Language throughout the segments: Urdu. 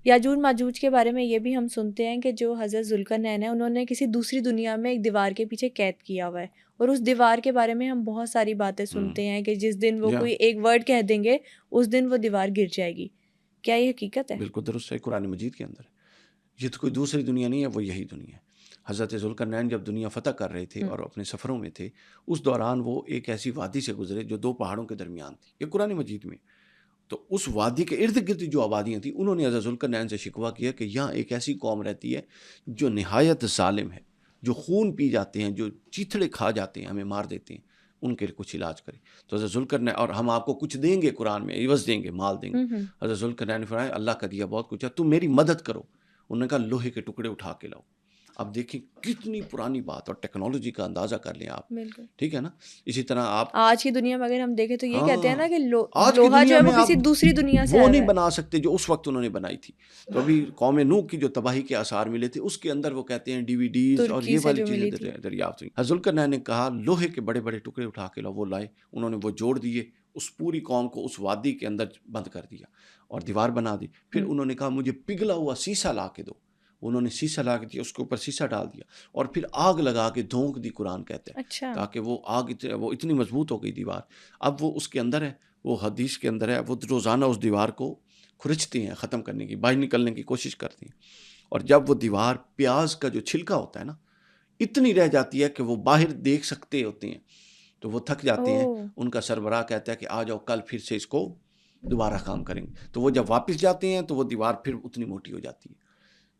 یاجوج ماجوج کے بارے میں یہ بھی ہم سنتے ہیں کہ جو حضرت ذوالقرنین ہیں انہوں نے کسی دوسری دنیا میں ایک دیوار کے پیچھے قید کیا ہوا ہے، اور اس دیوار کے بارے میں ہم بہت ساری باتیں سنتے ہیں کہ جس دن وہ کوئی ایک ورڈ کہہ دیں گے اس دن وہ دیوار گر جائے گی. کیا یہ حقیقت ہے؟ بالکل درست ہے، قرآن مجید کے اندر ہے. یہ تو کوئی دوسری دنیا نہیں ہے، وہ یہی دنیا ہے. حضرت ذوالقرنین جب دنیا فتح کر رہے تھے اور اپنے سفروں میں تھے، اس دوران وہ ایک ایسی وادی سے گزرے جو دو پہاڑوں کے درمیان تھی. یہ قرآن مجید میں. تو اس وادی کے ارد گرد جو آبادیاں تھیں، انہوں نے حضرت ذوالقرنین سے شکوہ کیا کہ یہاں ایک ایسی قوم رہتی ہے جو نہایت ظالم ہے، جو خون پی جاتے ہیں، جو چیتھڑے کھا جاتے ہیں، ہمیں مار دیتے ہیں، ان کے کچھ علاج کریں. تو حضرت ذوالقرنین، اور ہم آپ کو کچھ دیں گے، قرآن میں عوض دیں گے، مال دیں گے. حضرت ذوالقرنین نے فرمایا اللہ کا دیا بہت کچھ ہے، تم میری مدد کرو. انہوں نے کہا لوہے کے ٹکڑے اٹھا کے لاؤ. اب دیکھیں کتنی پرانی بات، اور ٹیکنالوجی کا اندازہ کر لیں آپ. بالکل ٹھیک ہے نا. اسی طرح آپ آج کی دنیا میں اگر ہم دیکھیں تو یہ کہتے ہیں نا کہ آج کی لوہا جو دنیا ہے میں وہ کسی آپ دوسری دنیا سے وہ آیا نہیں ہوا ہے. بنا سکتے جو اس وقت انہوں نے بنائی تھی. تو ابھی قوم نوح کی جو تباہی کے آثار ملے تھے، اس کے اندر وہ کہتے ہیں ڈی وی ڈیز اور ترکی یہ سے والی جو چیزیں ملی تھی. دریافت ہوئی. حضرت ذوالقرنین نے کہا لوہے کے بڑے بڑے ٹکڑے اٹھا کے لاؤ. وہ لائے، انہوں نے وہ جوڑ دیے، اس پوری قوم کو اس وادی کے اندر بند کر دیا اور دیوار بنا دی. پھر انہوں نے کہا مجھے پگھلا ہوا سیسا لا کے دو. انہوں نے سیسا لا کے دیا، اس کے اوپر سیسا ڈال دیا اور پھر آگ لگا کے دھونک دی، قرآن کہتا ہے. اچھا تاکہ وہ آگ وہ اتنی مضبوط ہو گئی دیوار. اب وہ اس کے اندر ہے، وہ حدیث کے اندر ہے، وہ روزانہ اس دیوار کو کھرچتے ہیں، ختم کرنے کی، باہر نکلنے کی کوشش کرتے ہیں. اور جب وہ دیوار پیاز کا جو چھلکا ہوتا ہے نا، اتنی رہ جاتی ہے کہ وہ باہر دیکھ سکتے ہوتے ہیں، تو وہ تھک جاتے ہیں. ان کا سربراہ کہتا ہے کہ آ جاؤ کل پھر سے اس کو دوبارہ کام کریں گے. تو وہ جب واپس جاتے ہیں تو وہ دیوار پھر اتنی موٹی ہو جاتی ہے.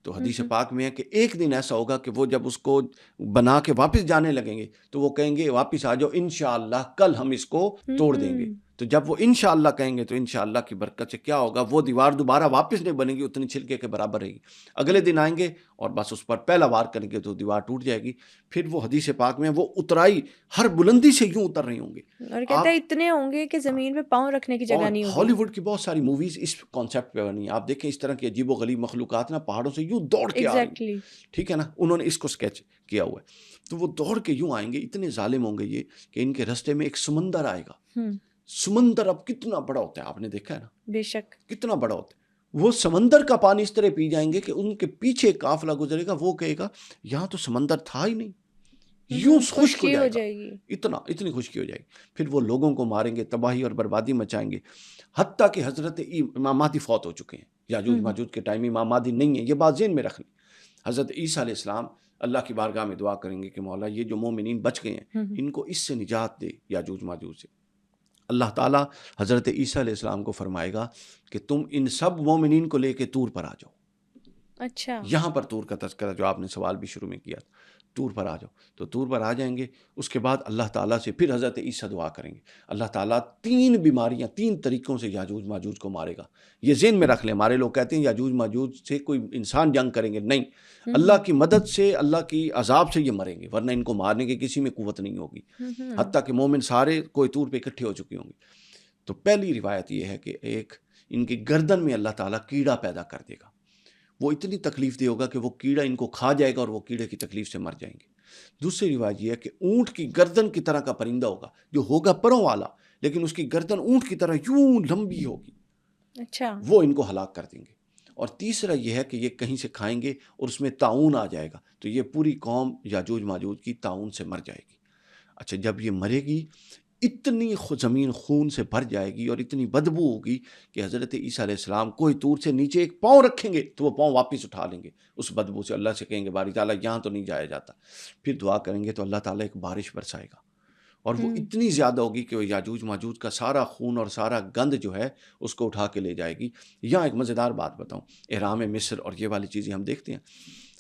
تو حدیث پاک میں ہے کہ ایک دن ایسا ہوگا کہ وہ جب اس کو بنا کے واپس جانے لگیں گے تو وہ کہیں گے واپس آ جاؤ، انشاءاللہ کل ہم اس کو توڑ دیں گے. تو جب وہ انشاءاللہ کہیں گے تو انشاءاللہ کی برکت سے کیا ہوگا، وہ دیوار دوبارہ واپس نہیں بنے گی، اتنی چھلکے کے برابر رہے گی. اگلے دن آئیں گے اور بس اس پر پہلا وار کریں گے تو دیوار ٹوٹ جائے گی. پھر وہ حدیث پاک میں وہ اترائی ہر بلندی سے یوں اتر رہے ہوں گے، اور کہتا ہے اتنے ہوں گے کہ زمین پہ پاؤں رکھنے کی جگہ نہیں ہوگی. ہالی ووڈ کی بہت ساری موویز اس کانسیپٹ پہ بنی ہیں. آپ دیکھیں اس طرح کی عجیب و غریب مخلوقات نا پہاڑوں سے یوں دوڑ کے آ رہی ہیں. ٹھیک ہے نا. انہوں نے اس کو سکیچ کیا ہوا ہے. تو وہ دوڑ کے یوں آئیں گے، اتنے ظالم ہوں گے یہ کہ ان کے رستے میں ایک سمندر آئے گا. سمندر اب کتنا بڑا ہوتا ہے، آپ نے دیکھا ہے نا، بے شک کتنا بڑا ہوتا ہے. وہ سمندر کا پانی اس طرح پی جائیں گے کہ ان کے پیچھے قافلہ گزرے گا، وہ کہے گا یہاں تو سمندر تھا ہی نہیں، یوں خشک ہو جائے گا. اتنی خشکی ہو جائے گی. پھر وہ لوگوں کو ماریں گے، تباہی اور بربادی مچائیں گے. حتیٰ کہ حضرت امام مہدی فوت ہو چکے ہیں. یاجوج ماجوج کے ٹائم امام مہدی نہیں ہے، یہ بات ذہن میں رکھ لیں. حضرت عیسیٰ علیہ السلام اللہ کی بارگاہ میں دعا کریں گے کہ مولا یہ جو مومنین بچ گئے ہیں ان کو اس سے نجات دے، یاجوج ماجوج سے. اللہ تعالیٰ حضرت عیسیٰ علیہ السلام کو فرمائے گا کہ تم ان سب مومنین کو لے کے طور پر آ جاؤ. اچھا یہاں پر طور کا تذکرہ جو آپ نے سوال بھی شروع میں کیا، طور پر آ جاؤ. تو طور پر آ جائیں گے. اس کے بعد اللہ تعالیٰ سے پھر حضرت عیسیٰ دعا کریں گے. اللہ تعالیٰ 3 بیماریاں 3 طریقوں سے یاجوج ماجوج کو مارے گا. یہ ذہن میں رکھ لیں. ہمارے لوگ کہتے ہیں یاجوج ماجوج سے کوئی انسان جنگ کریں گے، نہیں، اللہ کی مدد سے، اللہ کی عذاب سے یہ مریں گے، ورنہ ان کو مارنے کی کسی میں قوت نہیں ہوگی. حتیٰ کہ مومن سارے کوئی طور پہ اکٹھے ہو چکے ہوں گے. تو پہلی روایت یہ ہے کہ ایک ان کی گردن میں اللہ تعالیٰ کیڑا پیدا کر دے گا. وہ اتنی تکلیف دے ہوگا کہ وہ کیڑا ان کو کھا جائے گا اور وہ کیڑے کی تکلیف سے مر جائیں گے. دوسری روایت یہ ہے کہ اونٹ کی گردن کی طرح کا پرندہ ہوگا جو ہوگا پروں والا، لیکن اس کی گردن اونٹ کی طرح یوں لمبی ہوگی. اچھا وہ ان کو ہلاک کر دیں گے. اور تیسرا یہ ہے کہ یہ کہیں سے کھائیں گے اور اس میں طاعون آ جائے گا، تو یہ پوری قوم یاجوج ماجوج کی طاعون سے مر جائے گی. اچھا جب یہ مرے گی اتنی زمین خون سے بھر جائے گی اور اتنی بدبو ہوگی کہ حضرت عیسیٰ علیہ السلام کوئی طور سے نیچے ایک پاؤں رکھیں گے تو وہ پاؤں واپس اٹھا لیں گے اس بدبو سے. اللہ سے کہیں گے باری تعالیٰ یہاں تو نہیں جایا جاتا. پھر دعا کریں گے تو اللہ تعالیٰ ایک بارش برسائے گا اور وہ اتنی زیادہ ہوگی کہ وہ یاجوج ماجوج کا سارا خون اور سارا گند جو ہے اس کو اٹھا کے لے جائے گی. یہاں ایک مزیدار بات بتاؤں، احرام مصر اور یہ والی چیزیں ہم دیکھتے ہیں.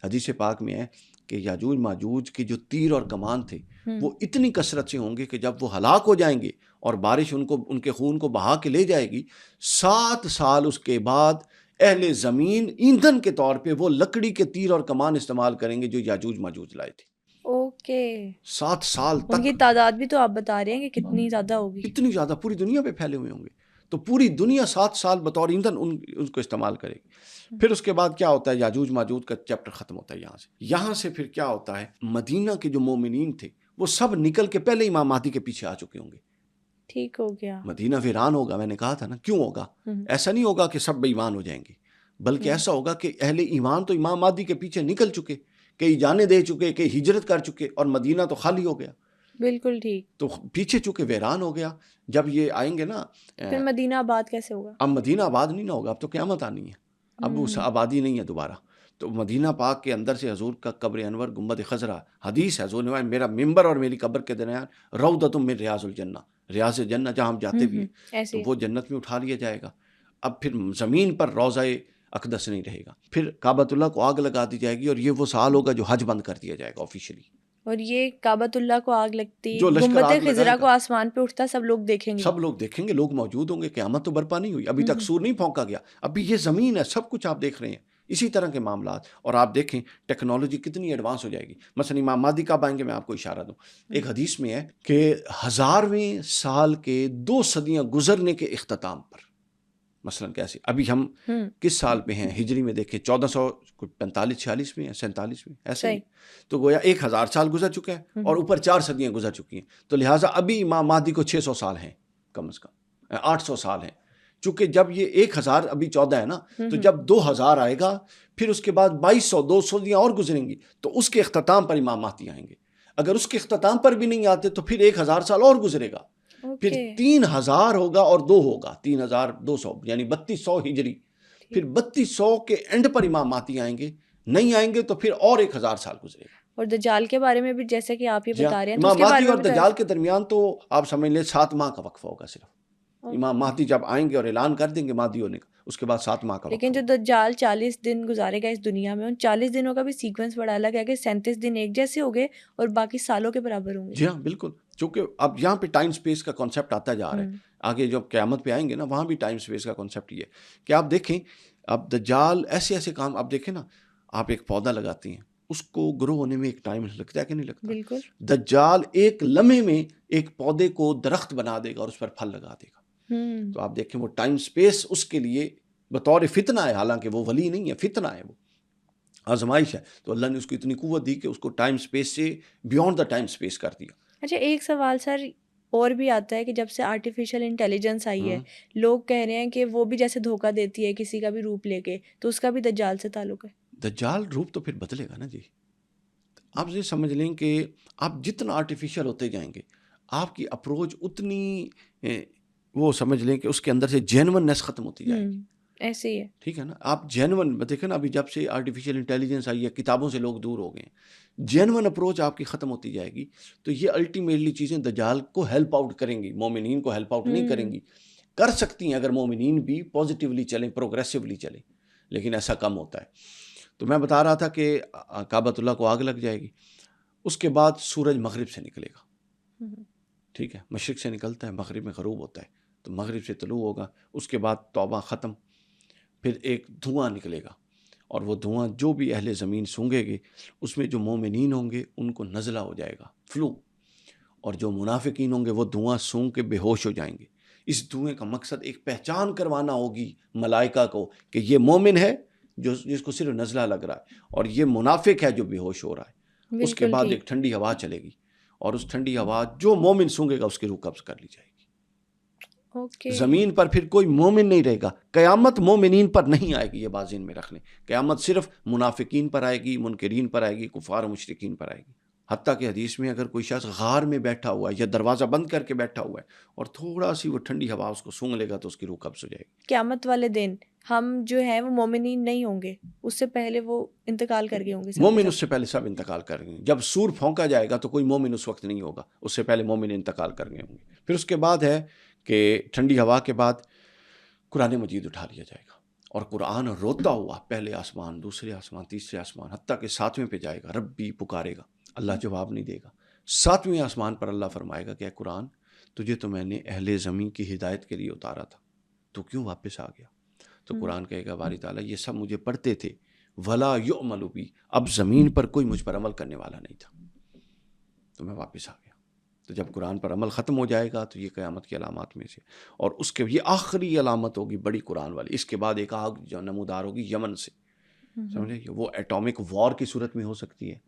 حدیث پاک میں ہے کہ یاجوج ماجوج کے جو تیر اور کمان تھے وہ اتنی کثرت سے ہوں گے کہ جب وہ ہلاک ہو جائیں گے اور بارش ان کے خون کو بہا کے لے جائے گی، 7 سال اس کے بعد اہل زمین ایندھن کے طور پہ وہ لکڑی کے تیر اور کمان استعمال کریں گے جو یاجوج ماجوج لائے تھے. اوکے 7 سال ان کی تک. تعداد بھی تو آپ بتا رہے ہیں کہ کتنی زیادہ ہوگی. اتنی زیادہ پوری دنیا پہ پھیلے ہوئے ہوں گے. تو پوری دنیا 7 سال بطور ایندھن ان کو استعمال کرے گی. پھر اس کے بعد کیا ہوتا ہے، یاجوج ماجوج کا چیپٹر ختم ہوتا ہے یہاں سے پھر کیا ہوتا ہے، مدینہ کے جو مومنین تھے وہ سب نکل کے پہلے امام مہدی کے پیچھے آ چکے ہوں گے. ٹھیک ہو گیا. مدینہ ویران ہوگا. میں نے کہا تھا نا کیوں ہوگا. ایسا نہیں ہوگا کہ سب بے ایمان ہو جائیں گے، بلکہ ایسا ہوگا کہ اہل ایمان تو امام مہدی کے پیچھے نکل چکے، کئی جانیں دے چکے، کئی ہجرت کر چکے، اور مدینہ تو خالی ہو گیا، بالکل ٹھیک. تو پیچھے چکے ویران ہو گیا. جب یہ آئیں گے نا پھر مدینہ آباد کیسے ہوگا؟ اب مدینہ آباد نہیں نہ ہوگا، اب تو قیامت آنی ہے، اب اس آبادی نہیں ہے دوبارہ. تو مدینہ پاک کے اندر سے حضور کا قبر انور گنبد خضرا، حدیث ہے حضور نے میرا ممبر اور میری قبر کے درمیان روضۃ من ریاض الجنہ، ریاض جنہ جہاں ہم جاتے بھی ہیں، ایسے تو وہ جنت میں اٹھا لیا جائے گا. اب پھر زمین پر روضہ اقدس نہیں رہے گا، پھر کعبۃ اللہ کو آگ لگا دی جائے گی، اور یہ وہ سال ہوگا جو حج بند کر دیا جائے گا آفیشیلی. اور یہ کعبۃ اللہ کو آگ لگتی، جو لشکر گنبد آگ خضرا لگائے کو گا، آسمان پہ اٹھتا، سب لوگ دیکھیں گے، سب لوگ دیکھیں گے، لوگ موجود ہوں گے. قیامت تو برپا نہیں ہوئی، ابھی تک سور نہیں پھونکا گیا، ابھی یہ زمین ہے، سب کچھ آپ دیکھ رہے ہیں. اسی طرح کے معاملات. اور آپ دیکھیں ٹیکنالوجی کتنی ایڈوانس ہو جائے گی. مثلا امام مہدی کب آئیں گے، میں آپ کو اشارہ دوں. ایک حدیث میں ہے کہ 1000ویں سال کے 2 صدیاں گزرنے کے اختتام پر، مثلا کیسے ابھی ہم کس سال پہ ہیں ہجری میں، دیکھیں 1445-46 میں 47 میں ایسے ہی، تو گویا 1000 سال گزر چکے ہیں اور اوپر 4 صدیاں گزر چکی ہیں. تو لہٰذا ابھی امام مہدی کو 600 سال ہیں، کم از کم 800 سال ہیں. چونکہ جب یہ 1000 ابھی 14 ہے نا، تو جب 2000 آئے گا، پھر اس کے بعد 2200 صدیاں اور گزریں گی، تو اس کے اختتام پر امام مہدی آئیں گے. اگر اس کے اختتام پر بھی نہیں آتے تو پھر 1000 سال اور گزرے گا، پھر 3000 ہوگا اور 2 ہوگا 3200، یعنی 3200 ہجری. پھر 3200 کے اینڈ پر امام مہدی آئیں گے، نہیں آئیں گے تو پھر اور 1000 سال گزرے گا. اور دجال کے بارے میں بھی جیسے کہ آپ یہ بتا رہے ہیں، امام مہدی اور دجال کے درمیان تو آپ سمجھ لیں 7 ماہ کا وقفہ ہوگا صرف. امام مہدی جب آئیں گے اور اعلان کر دیں گے مہدی ہونے کا، اس کے بعد 7 ماہ کا وقفہ. لیکن جو دجال 40 دن گزارے گا اس دنیا میں، ان 40 دنوں کا بھی سیکوینس بڑا الگ ہے کہ 37 دن ایک جیسے ہو گئے اور باقی سالوں کے برابر ہوں گے. جی ہاں بالکل، چونکہ اب یہاں پہ ٹائم سپیس کا کانسیپٹ آتا جا رہا ہے. آگے جب قیامت پہ آئیں گے نا، وہاں بھی ٹائم سپیس کا کانسیپٹ یہ ہے کہ آپ دیکھیں اب دجال ایسے کام. آپ دیکھیں نا، آپ ایک پودا لگاتے ہیں، اس کو گرو ہونے میں ایک ٹائم لگتا ہے کہ نہیں لگتا؟ بالکل. دجال ایک لمحے میں ایک پودے کو درخت بنا دے گا اور اس پر پھل لگا دے گا. تو آپ دیکھیں وہ ٹائم سپیس اس کے لیے بطور فتنہ ہے، حالانکہ وہ ولی نہیں ہے، فتنہ ہے، وہ آزمائش ہے. تو اللہ نے اس کو اتنی قوت دی کہ اس کو ٹائم سپیس سے بیونڈ دا ٹائم سپیس کر دیا. اچھا، ایک سوال سر اور بھی آتا ہے کہ جب سے آرٹیفیشل انٹیلیجنس آئی ہے، لوگ کہہ رہے ہیں کہ وہ بھی جیسے دھوکہ دیتی ہے کسی کا بھی روپ لے کے، تو اس کا بھی دجال سے تعلق ہے؟ دجال روپ تو پھر بدلے گا نا جی. آپ یہ سمجھ لیں کہ آپ جتنا آرٹیفیشل ہوتے جائیں گے، آپ کی اپروچ اتنی وہ سمجھ لیں کہ اس کے اندر سے جینوننس ختم ہوتی جائے گی. ایسے ہی ہے، ٹھیک ہے نا. آپ جینون دیکھیں نا، ابھی جب سے آرٹیفیشل انٹیلیجنس آئی ہے، کتابوں سے لوگ دور ہو گئے ہیں، جینون اپروچ آپ کی ختم ہوتی جائے گی. تو یہ الٹیمیٹلی چیزیں دجال کو ہیلپ آؤٹ کریں گی، مومنین کو ہیلپ آؤٹ نہیں کریں گی. کر سکتی ہیں اگر مومنین بھی پازیٹیولی چلیں، پروگریسولی چلیں، لیکن ایسا کم ہوتا ہے. تو میں بتا رہا تھا کہ کعبۃ اللہ کو آگ لگ جائے گی. اس کے بعد سورج مغرب سے نکلے گا، ٹھیک ہے، مشرق سے نکلتا ہے، مغرب میں غروب ہوتا ہے، تو مغرب سے طلوع ہوگا. اس کے بعد توبہ ختم، پھر ایک دھواں نکلے گا، اور وہ دھواں جو بھی اہل زمین سونگے گے، اس میں جو مومنین ہوں گے ان کو نزلہ ہو جائے گا، فلو، اور جو منافقین ہوں گے وہ دھواں سونگ کے بے ہوش ہو جائیں گے. اس دھوئیں کا مقصد ایک پہچان کروانا ہوگی ملائکہ کو کہ یہ مومن ہے جس کو صرف نزلہ لگ رہا ہے، اور یہ منافق ہے جو بے ہوش ہو رہا ہے. اس کے بعد ایک ٹھنڈی ہوا چلے گی، اور اس ٹھنڈی ہوا جو مومن سونگے گا اس کی روح قبض کر لی جائے گی. زمین پر پھر کوئی مومن نہیں رہے گا. قیامت مومنین پر نہیں آئے گی، یہ بات ذہن میں رکھ لیں. قیامت صرف منافقین پر آئے گی، منکرین پر آئے گی، کفار و مشرکین پر آئے گی. حتیٰ کہ حدیث میں اگر کوئی شخص غار میں بیٹھا ہوا ہے یا دروازہ بند کر کے بیٹھا ہوا ہے اور تھوڑا سی وہ ٹھنڈی ہوا اس کو سونگ لے گا تو اس کی روح قبض ہو جائے گی. قیامت والے دن ہم جو ہیں وہ مومنین نہیں ہوں گے، اس سے پہلے وہ انتقال کر گئے ہوں گے. مومن اس سے پہلے سب انتقال کر گئے. جب سور پھونکا جائے گا تو کوئی مومن اس وقت نہیں ہوگا، اس سے پہلے مومن انتقال کر گئے ہوں گے. پھر اس کے بعد ہے کہ ٹھنڈی ہوا کے بعد قرآن مجید اٹھا لیا جائے گا، اور قرآن روتا ہوا پہلے آسمان، دوسرے آسمان، تیسرے آسمان، حتیٰ کہ 7ویں پہ جائے گا. ربی پکارے گا، اللہ جواب نہیں دے گا. 7ویں آسمان پر اللہ فرمائے گا کہ اے قرآن، تجھے تو میں نے اہل زمین کی ہدایت کے لیے اتارا تھا، تو کیوں واپس آ گیا؟ تو قرآن کہے گا باری تعالیٰ یہ سب مجھے پڑھتے تھے، ولا یعمل بی، اب زمین پر کوئی مجھ پر عمل کرنے والا نہیں تھا تو میں واپس آ گیا. تو جب قرآن پر عمل ختم ہو جائے گا تو یہ قیامت کی علامات میں سے، اور اس کے یہ آخری علامت ہوگی بڑی قرآن والی. اس کے بعد ایک آگ جو نمودار ہوگی یمن سے، سمجھے، وہ ایٹامک وار کی صورت میں ہو سکتی ہے،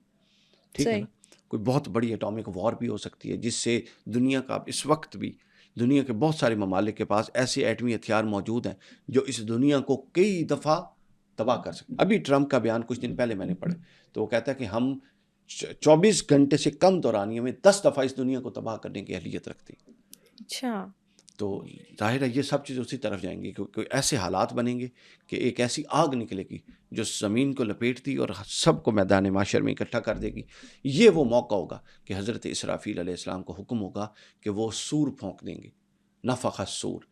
ٹھیک ہے نا، کوئی بہت بڑی ایٹامک وار بھی ہو سکتی ہے، جس سے دنیا کا اس وقت بھی دنیا کے بہت سارے ممالک کے پاس ایسے ایٹمی ہتھیار موجود ہیں جو اس دنیا کو کئی دفعہ تباہ کر سکتے. ابھی ٹرمپ کا بیان کچھ دن پہلے میں نے پڑھا تو وہ کہتا ہے کہ ہم 24 گھنٹے سے کم دورانیے میں 10 دفعہ اس دنیا کو تباہ کرنے کی اہلیت رکھتے ہیں. اچھا. تو ظاہر ہے یہ سب چیز اسی طرف جائیں گی کیونکہ ایسے حالات بنیں گے کہ ایک ایسی آگ نکلے گی جو زمین کو لپیٹتی اور سب کو میدان محشر میں اکٹھا کر دے گی. یہ وہ موقع ہوگا کہ حضرت اسرافیل علیہ السلام کو حکم ہوگا کہ وہ سور پھونک دیں گے. نفخ السور.